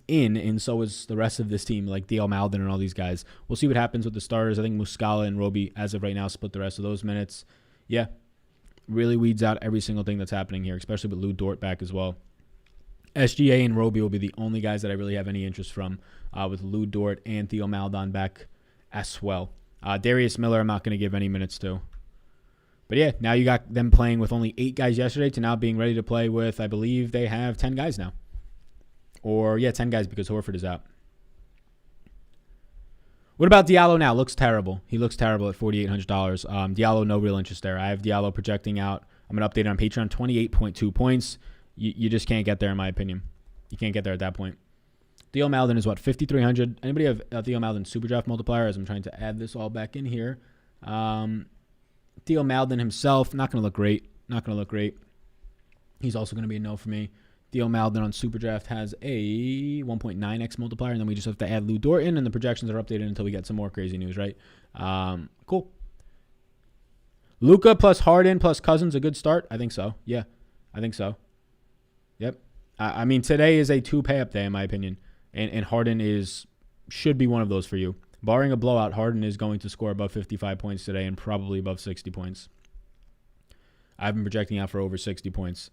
in, and so is the rest of this team, like D.L. Malden and all these guys. We'll see what happens with the starters. I think Muscala and Roby, as of right now, split the rest of those minutes. Yeah, really weeds out every single thing that's happening here, especially with Lou Dort back as well. SGA and Roby will be the only guys that I really have any interest from, with Lou Dort and Theo Maledon back as well. Darius Miller, I'm not going to give any minutes to. But yeah, now you got them playing with only 8 guys yesterday to now being ready to play with, I believe they have 10 guys now. Or, yeah, 10 guys because Horford is out. What about Diallo now? Looks terrible. He looks terrible at $4,800. Diallo, no real interest there. I have Diallo projecting out. I'm going to update it on Patreon. 28.2 points. You just can't get there, in my opinion. You can't get there at that point. Theo Maledon is what, 5,300? Anybody have Theo Maledon super draft multiplier? As I'm trying to add this all back in here. Theo Maledon himself, not going to look great. Not going to look great. He's also going to be a no for me. Theo Maledon on Superdraft has a 1.9x multiplier, and then we just have to add Lou Dort in, and the projections are updated until we get some more crazy news, right? Cool. Luka plus Harden plus Cousins, a good start? I think so. Yeah, I think so. Yep. I mean, today is a 2 pay-up day, in my opinion, and Harden should be one of those for you. Barring a blowout, Harden is going to score above 55 points today and probably above 60 points. I've been projecting out for over 60 points.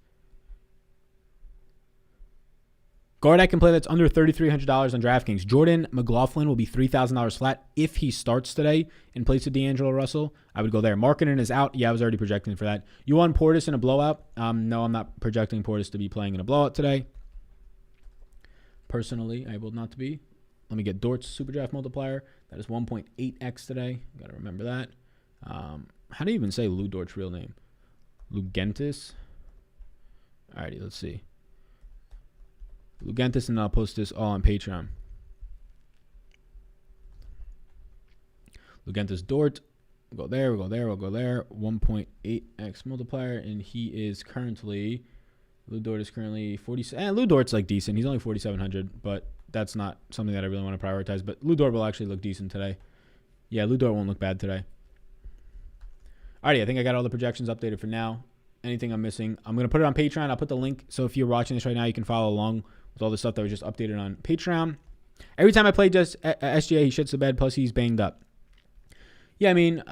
Guard I can play that's under $3,300 on DraftKings. Jordan McLaughlin will be $3,000 flat if he starts today in place of D'Angelo Russell. I would go there. Markkanen is out. Yeah, I was already projecting for that. You want Portis in a blowout? No, I'm not projecting Portis to be playing in a blowout today. Personally, I will not be. Let me get Dort's Superdraft multiplier. That is 1.8x today. Got to remember that. How do you even say Lou Dort's real name? Lugentis? Alrighty, let's see. Lugentis, and I'll post this all on Patreon. Lugentis Dort. We'll go there, we'll go there, we'll go there. 1.8x multiplier, and he is currently, Lou Dort is currently 40. Lou Dort's like decent. He's only 4,700, but that's not something that I really want to prioritize. But Lou Dort will actually look decent today. Yeah, Lou Dort won't look bad today. Alrighty, I think I got all the projections updated for now. Anything I'm missing, I'm going to put it on Patreon. I'll put the link. So if you're watching this right now, you can follow along with all the stuff that was just updated on Patreon. Every time I play just SGA, he shits the bed, plus he's banged up. Yeah, I mean,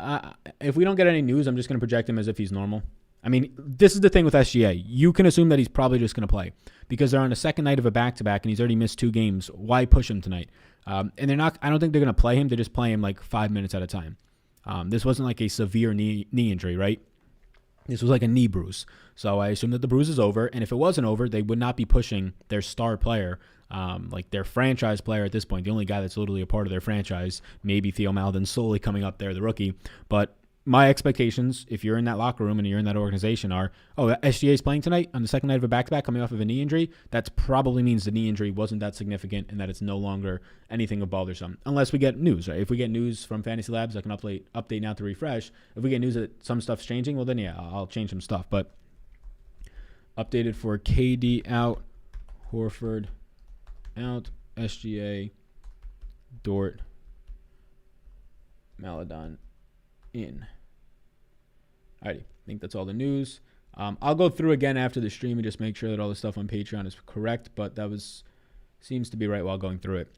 if we don't get any news, I'm just going to project him as if he's normal. I mean, this is the thing with SGA. You can assume that he's probably just going to play because they're on the second night of a back-to-back, and he's already missed 2 games. Why push him tonight? And they're not. I don't think they're going to play him. They just play him like 5 minutes at a time. This wasn't like a severe knee injury, right? This was like a knee bruise. So I assume that the bruise is over. And if it wasn't over, they would not be pushing their star player, like their franchise player at this point, the only guy that's literally a part of their franchise, maybe Theo Maledon solely coming up there, the rookie. But my expectations, if you're in that locker room and you're in that organization, are, SGA is playing tonight on the second night of a back-to-back coming off of a knee injury. That probably means the knee injury wasn't that significant and that it's no longer anything of bothersome. Unless we get news, right? If we get news from Fantasy Labs, I can update now to refresh. If we get news that some stuff's changing, well then, yeah, I'll change some stuff. But updated for KD out, Horford out, SGA, Dort, Maledon in. Alrighty, I think that's all the news. I'll go through again after the stream and just make sure that all the stuff on Patreon is correct, but that seems to be right while going through it.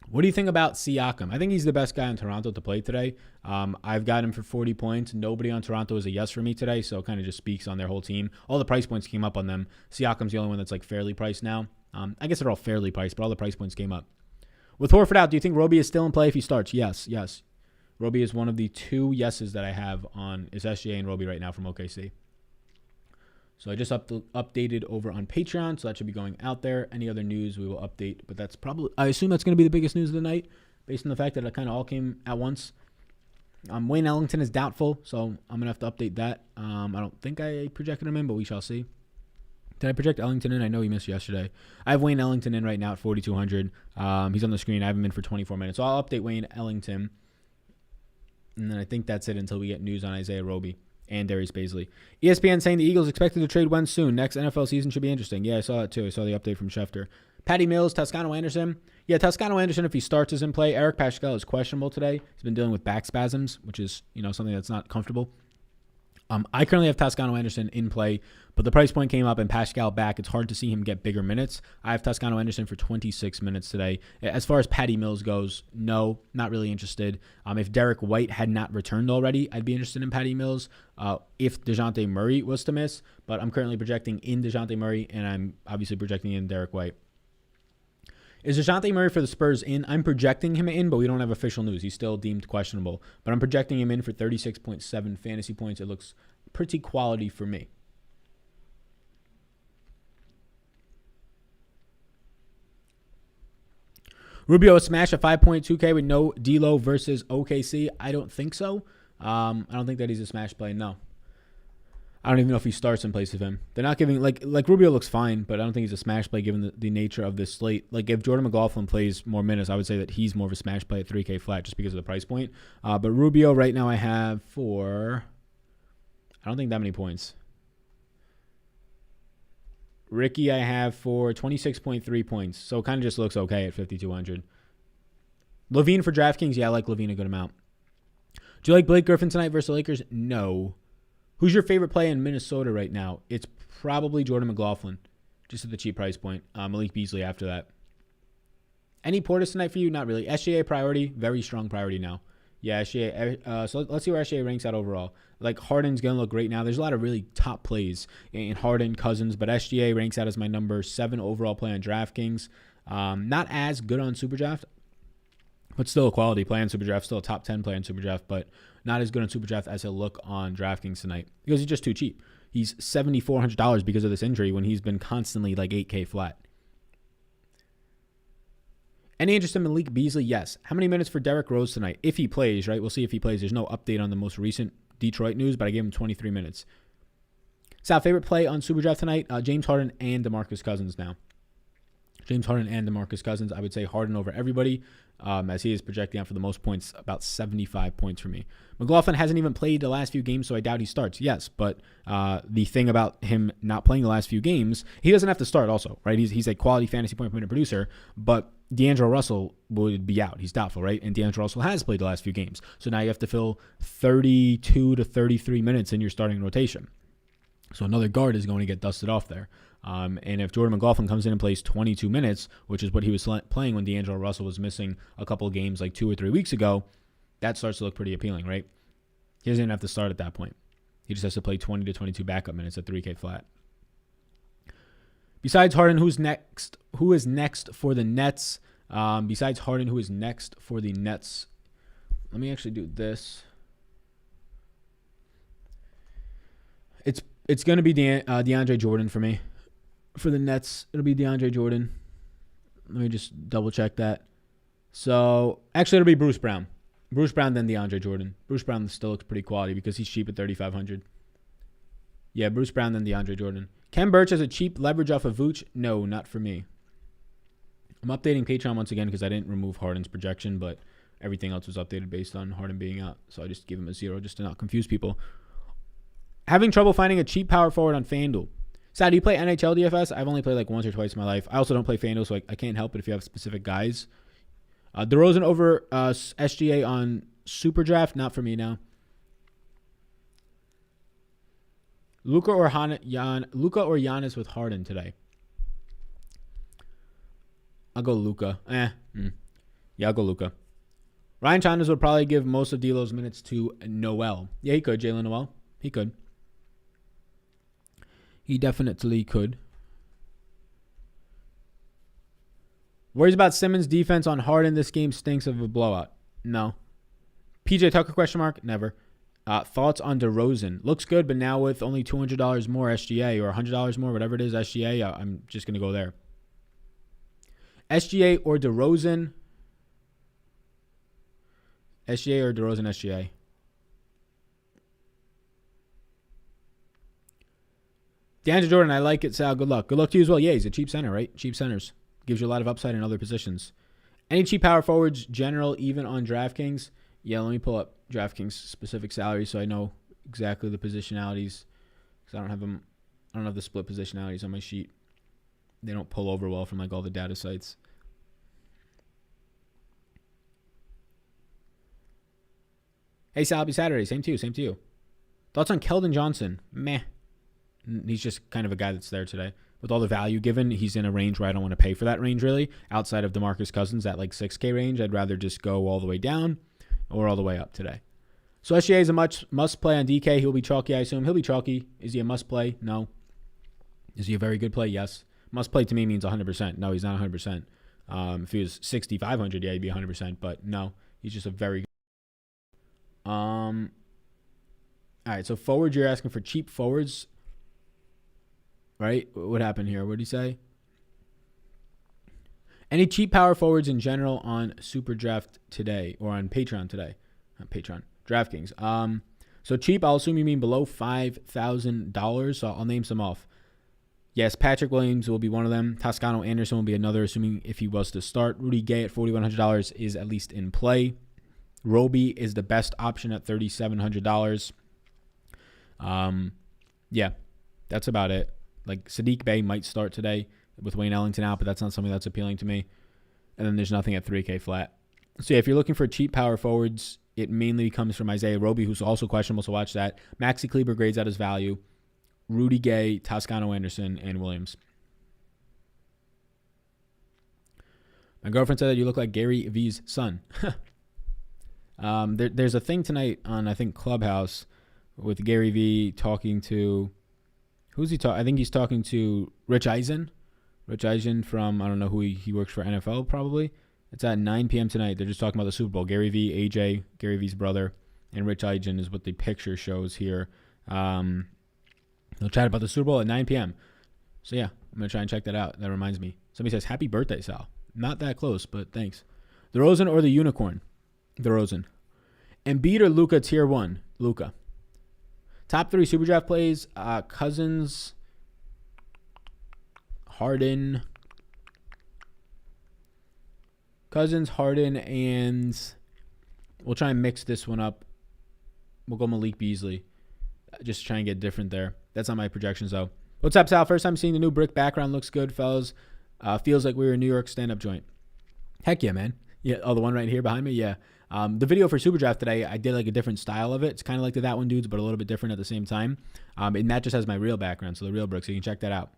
What do you think about Siakam? I think he's the best guy in Toronto to play today. I've got him for 40 points. Nobody on Toronto is a yes for me today, so it kind of just speaks on their whole team. All the price points came up on them. Siakam's the only one that's like fairly priced now. I guess they're all fairly priced, but all the price points came up. With Horford out, do you think Roby is still in play if he starts? Yes. Roby is one of the 2 yeses that I have on is SGA and Roby right now from OKC. So I just updated over on Patreon, so that should be going out there. Any other news we will update, but that's probably, I assume that's going to be the biggest news of the night, based on the fact that it kind of all came at once. Wayne Ellington is doubtful, so I'm going to have to update that. I don't think I projected him in, but we shall see. Did I project Ellington in? I know he missed yesterday. I have Wayne Ellington in right now at 4,200. He's on the screen. I have him in for 24 minutes. So I'll update Wayne Ellington. And then I think that's it until we get news on Isaiah Roby and Darius Baisley. ESPN saying the Eagles expected to trade Wentz soon. Next NFL season should be interesting. Yeah, I saw it too. I saw the update from Schefter. Patty Mills, Toscano Anderson. Yeah, Toscano Anderson, if he starts, is in play. Eric Paschal is questionable today. He's been dealing with back spasms, which is, something that's not comfortable. I currently have Toscano Anderson in play, but the price point came up and Paschal back. It's hard to see him get bigger minutes. I have Toscano Anderson for 26 minutes today. As far as Patty Mills goes, no, not really interested. If Derek White had not returned already, I'd be interested in Patty Mills if DeJounte Murray was to miss, but I'm currently projecting in DeJounte Murray, and I'm obviously projecting in Derek White. Is DeJounte Murray for the Spurs in? I'm projecting him in, but we don't have official news. He's still deemed questionable. But I'm projecting him in for 36.7 fantasy points. It looks pretty quality for me. Rubio a smash at 5.2K with no D-Lo versus OKC. I don't think so. I don't think that he's a smash play. No. I don't even know if he starts in place of him. They're not giving, like Rubio looks fine, but I don't think he's a smash play given the nature of this slate. Like if Jordan McLaughlin plays more minutes, I would say that he's more of a smash play at 3K flat just because of the price point. But Rubio right now I have for, I don't think that many points. Ricky I have for 26.3 points. So it kind of just looks okay at 5,200. Levine for DraftKings, yeah, I like Levine a good amount. Do you like Blake Griffin tonight versus the Lakers? No. Who's your favorite play in Minnesota right now? It's probably Jordan McLaughlin, just at the cheap price point. Malik Beasley after that. Any Portis tonight for you? Not really. SGA priority, very strong priority now. Yeah, SGA. So let's see where SGA ranks out overall. Like Harden's going to look great now. There's a lot of really top plays in Harden, Cousins, but SGA ranks out as my number 7 overall play on DraftKings. Not as good on SuperDraft, but still a quality play on SuperDraft. Still a top 10 play on SuperDraft, but not as good on SuperDraft as he'll look on DraftKings tonight because he's just too cheap. He's $7,400 because of this injury when he's been constantly like 8K flat. Any interest in Malik Beasley? Yes. How many minutes for Derrick Rose tonight? If he plays, right? We'll see if he plays. There's no update on the most recent Detroit news, but I gave him 23 minutes. Sal, favorite play on SuperDraft tonight? James Harden and DeMarcus Cousins now. James Harden and DeMarcus Cousins. I would say Harden over everybody, as he is projecting out for the most points, about 75 points for me. McLaughlin hasn't even played the last few games, so I doubt he starts. Yes, but the thing about him not playing the last few games, he doesn't have to start also, right? He's a quality fantasy point per minute producer, but D'Angelo Russell would be out. He's doubtful, right? And D'Angelo Russell has played the last few games. So now you have to fill 32 to 33 minutes in your starting rotation. So another guard is going to get dusted off there. And if Jordan McLaughlin comes in and plays 22 minutes, which is what he was playing when D'Angelo Russell was missing a couple of games like 2 or 3 weeks ago, that starts to look pretty appealing, right? He doesn't even have to start at that point. He just has to play 20 to 22 backup minutes at 3K flat. Besides Harden, who's next? Who is next for the Nets? Besides Harden, who is next for the Nets? Let me actually do this. It's going to be DeAndre Jordan for me. For the Nets, it'll be DeAndre Jordan. Let me just double check that. So, actually, it'll be Bruce Brown. Bruce Brown, then DeAndre Jordan. Bruce Brown still looks pretty quality because he's cheap at 3,500. Yeah, Bruce Brown, then DeAndre Jordan. Ken Burch has a cheap leverage off of Vooch? No, not for me. I'm updating Patreon once again because I didn't remove Harden's projection, but everything else was updated based on Harden being out. So I just give him a 0 just to not confuse people. Having trouble finding a cheap power forward on FanDuel. Sad, do you play NHL DFS? I've only played like once or twice in my life. I also don't play FanDuel, so I can't help it if you have specific guys. DeRozan over SGA on SuperDraft? Not for me now. Luka or Giannis with Harden today? I'll go Luka. Yeah, I'll go Luka. Ryan Chandler would probably give most of D'Lo's minutes to Noel. Yeah, he could. Jalen Noel. He could. He definitely could. Worries about Simmons' defense on Harden. This game stinks of a blowout. No. PJ Tucker, question mark? Never. Thoughts on DeRozan? Looks good, but now with only $200 more SGA or $100 more, whatever it is, SGA, I'm just going to go there. SGA or DeRozan? SGA or DeRozan SGA? DeAndre Jordan, I like it, Sal. Good luck. Good luck to you as well. Yeah, he's a cheap center, right? Cheap centers. Gives you a lot of upside in other positions. Any cheap power forwards, general, even on DraftKings? Yeah, let me pull up DraftKings specific salaries so I know exactly the positionalities. Because I don't have them. I don't have the split positionalities on my sheet. They don't pull over well from like all the data sites. Hey, Sal, happy Saturday. Same to you. Same to you. Thoughts on Keldon Johnson? Meh. He's just kind of a guy that's there today. With all the value given, he's in a range where I don't want to pay for that range, really. Outside of DeMarcus Cousins, at like 6K range, I'd rather just go all the way down or all the way up today. So SGA is a must play on DK. He'll be chalky, I assume. He'll be chalky. Is he a must play? No. Is he a very good play? Yes. Must play to me means 100%. No, he's not 100%. If he was 6,500, yeah, he'd be 100%. But no, he's just a very good. All right, so forwards, you're asking for cheap forwards. Right? What happened here? What did he say? Any cheap power forwards in general on Super Draft today or on Patreon today? Not Patreon. DraftKings. So cheap, I'll assume you mean below $5,000. So I'll name some off. Yes, Patrick Williams will be one of them. Toscano Anderson will be another, assuming if he was to start. Rudy Gay at $4,100 is at least in play. Roby is the best option at $3,700. Yeah, that's about it. Like Sadiq Bey might start today with Wayne Ellington out, but that's not something that's appealing to me. And then there's nothing at 3K flat. So yeah, if you're looking for cheap power forwards, it mainly comes from Isaiah Roby, who's also questionable, so watch that. Maxi Kleber grades out his value. Rudy Gay, Toscano Anderson, and Williams. My girlfriend said that you look like Gary V's son. There's a thing tonight on, I think, Clubhouse with Gary V talking to... Who's he talking? I think he's talking to Rich Eisen. Rich Eisen from, I don't know who he works for, NFL probably. It's at 9 p.m. tonight. They're just talking about the Super Bowl. Gary V, AJ, Gary V's brother, and Rich Eisen is what the picture shows here. They'll chat about the Super Bowl at 9 p.m. So yeah, I'm going to try and check that out. That reminds me. Somebody says, happy birthday, Sal. Not that close, but thanks. DeRozan or the Unicorn? DeRozan. Embiid or Luka tier 1? Luka. Top 3 Super Draft plays, Cousins, Harden, and we'll try and mix this one up. We'll go Malik Beasley. Just try and get different there. That's not my projections, though. What's up, Sal? First time seeing the new brick background. Looks good, fellas. Feels like we were in New York stand-up joint. Heck yeah, man. Yeah, oh, the one right here behind me? Yeah. The video for Super Draft today, I did like a different style of it. It's kind of like the That One Dudes, but a little bit different at the same time. And that just has my real background, so the real brick, so you can check that out.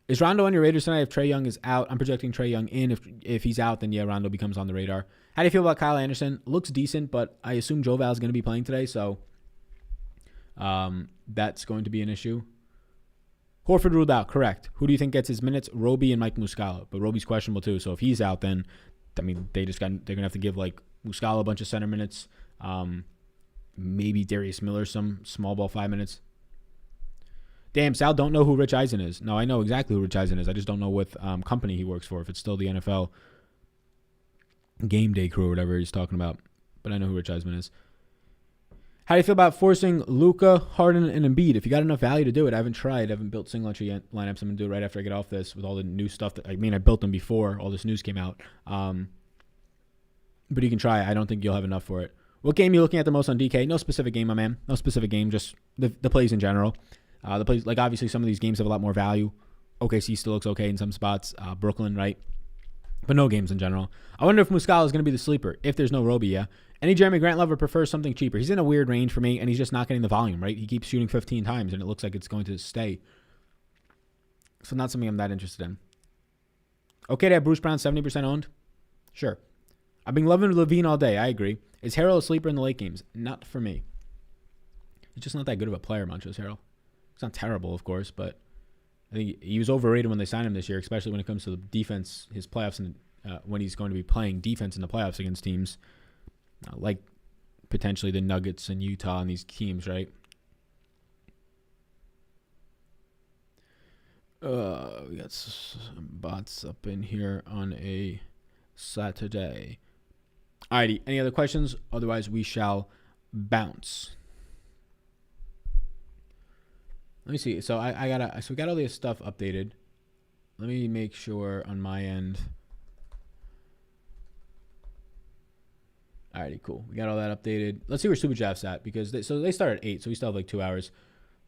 Is Rondo on your Raiders tonight if Trae Young is out? I'm projecting Trae Young in. If he's out, then yeah, Rondo becomes on the radar. How do you feel about Kyle Anderson? Looks decent, but I assume Joe Val is going to be playing today, so that's going to be an issue. Horford ruled out, correct. Who do you think gets his minutes? Roby and Mike Muscala, but Roby's questionable too, so if he's out, then I mean, they're going to have to give, like, Muscala a bunch of center minutes. Maybe Darius Miller some small ball 5 minutes. Damn, Sal, don't know who Rich Eisen is. No, I know exactly who Rich Eisen is. I just don't know what company he works for, if it's still the NFL game day crew or whatever he's talking about. But I know who Rich Eisen is. How do you feel about forcing Luka, Harden, and Embiid? If you got enough value to do it, I haven't tried. I haven't built single entry lineups. I'm going to do it right after I get off this with all the new stuff. I built them before all this news came out. But you can try. I don't think you'll have enough for it. What game are you looking at the most on DK? No specific game, my man. No specific game, just the plays in general. The plays, like, obviously some of these games have a lot more value. OKC still looks okay in some spots. Brooklyn, right? But no games in general. I wonder if Muscala is going to be the sleeper. If there's no Roby, yeah. Any Jeremy Grant lover prefers something cheaper. He's in a weird range for me, and he's just not getting the volume, right? He keeps shooting 15 times, and it looks like it's going to stay. So not something I'm that interested in. Okay to have Bruce Brown 70% owned? Sure. I've been loving Levine all day. I agree. Is Harrell a sleeper in the late games? Not for me. He's just not that good of a player, Montrezl Harrell. He's not terrible, of course, but I think he was overrated when they signed him this year, especially when it comes to the defense, his playoffs, and when he's going to be playing defense in the playoffs against teams like potentially the Nuggets and Utah and these teams, right? We got some bots up in here on a Saturday. Alrighty, any other questions? Otherwise, we shall bounce. Let me see. So we got all this stuff updated. Let me make sure on my end. Alrighty, cool. We got all that updated. Let's see where Super Draft's at because they start at 8, so we still have like 2 hours.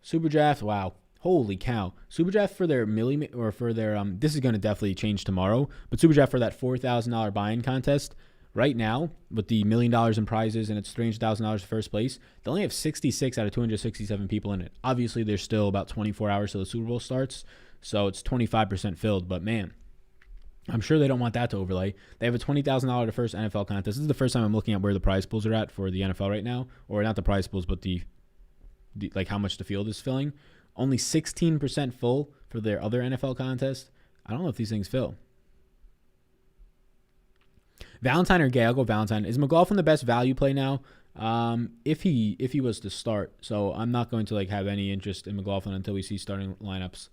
Super Draft, wow. Holy cow. Super Draft for their this is going to definitely change tomorrow, but Super Draft for that $4,000 buy-in contest right now with the $1 million in prizes and it's $300,000 first place, they only have 66 out of 267 people in it. Obviously, there's still about 24 hours till the Super Bowl starts, so it's 25% filled, but man, I'm sure they don't want that to overlay. They have a $20,000 to first NFL contest. This is the first time I'm looking at where the prize pools are at for the NFL right now, or not the prize pools, but the like how much the field is filling. Only 16% full for their other NFL contest. I don't know if these things fill. Valentine or Gay? I'll go Valentine. Is McLaughlin the best value play now? If he was to start. So I'm not going to like have any interest in McLaughlin until we see starting lineups.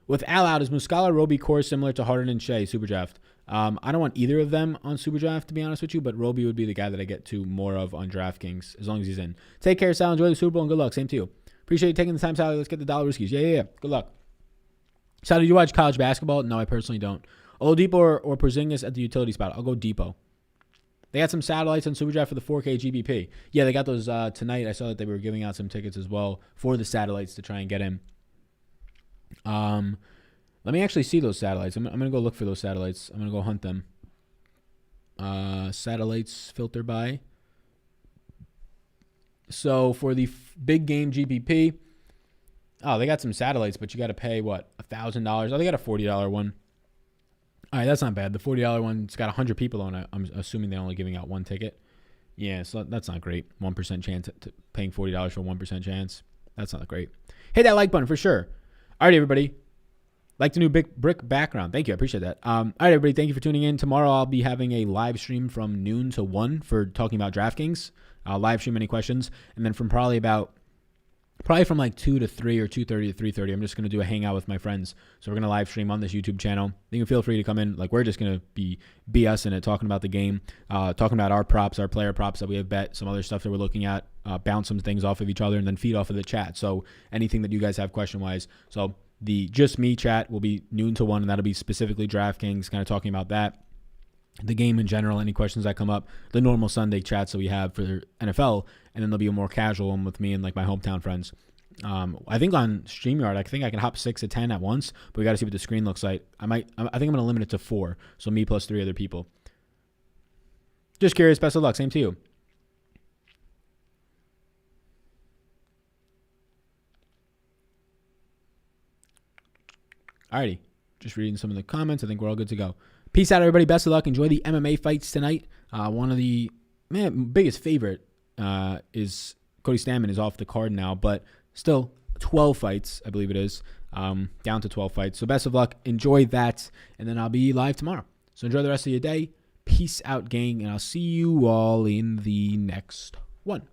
With Al out, is Muscala, Roby, Core similar to Harden and Shea, Super Draft? I don't want either of them on Super Draft, to be honest with you, but Roby would be the guy that I get to more of on Draftkings, as long as he's in. Take care, Sal. Enjoy the Super Bowl, and good luck. Same to you. Appreciate you taking the time, Sally. Let's get the dollar riskies. Yeah. Good luck. Sally, do you watch college basketball? No, I personally don't. Oladipo or Porzingis at the utility spot? I'll go Depot. They got some satellites on Super Draft for the 4K GBP. Yeah, they got those tonight. I saw that they were giving out some tickets as well for the satellites to try and get in. Let me actually see those satellites. I'm going to go look for those satellites. I'm going to go hunt them. Satellites filter by. So for the big game GPP, they got some satellites, but you got to pay what, $1,000? Oh, they got a $40 one. All right, that's not bad. The $40 one's got 100 people on it. I'm assuming they're only giving out one ticket. Yeah, so that's not great. 1% chance to paying $40 for a 1% chance. That's not great. Hit that like button for sure. All right, everybody. Like the new big brick background. Thank you. I appreciate that. All right, everybody. Thank you for tuning in. Tomorrow I'll be having a live stream from noon to 1 for talking about Draftkings. I'll live stream any questions. And then from probably from like 2 to 3 or 2:30 to 3:30, I'm just going to do a hangout with my friends. So we're going to live stream on this YouTube channel. You can feel free to come in. Like, we're just going to be BS in it, talking about the game, talking about our props, our player props that we have bet, some other stuff that we're looking at, bounce some things off of each other, and then feed off of the chat. So anything that you guys have question-wise. So the Just Me chat will be noon to 1, and that'll be specifically DraftKings, kind of talking about that. The game in general, any questions that come up, the normal Sunday chats that we have for NFL, and then there'll be a more casual one with me and like my hometown friends. I think on StreamYard, I think I can hop 6 to 10 at once, but we got to see what the screen looks like. I think I'm going to limit it to 4, so me plus 3 other people. Just curious. Best of luck. Same to you. Alrighty, just reading some of the comments. I think we're all good to go. Peace out, everybody. Best of luck. Enjoy the MMA fights tonight. One of the biggest favorite is Cody Stamann is off the card now, but still 12 fights, I believe it is, down to 12 fights. So best of luck. Enjoy that, and then I'll be live tomorrow. So enjoy the rest of your day. Peace out, gang, and I'll see you all in the next one.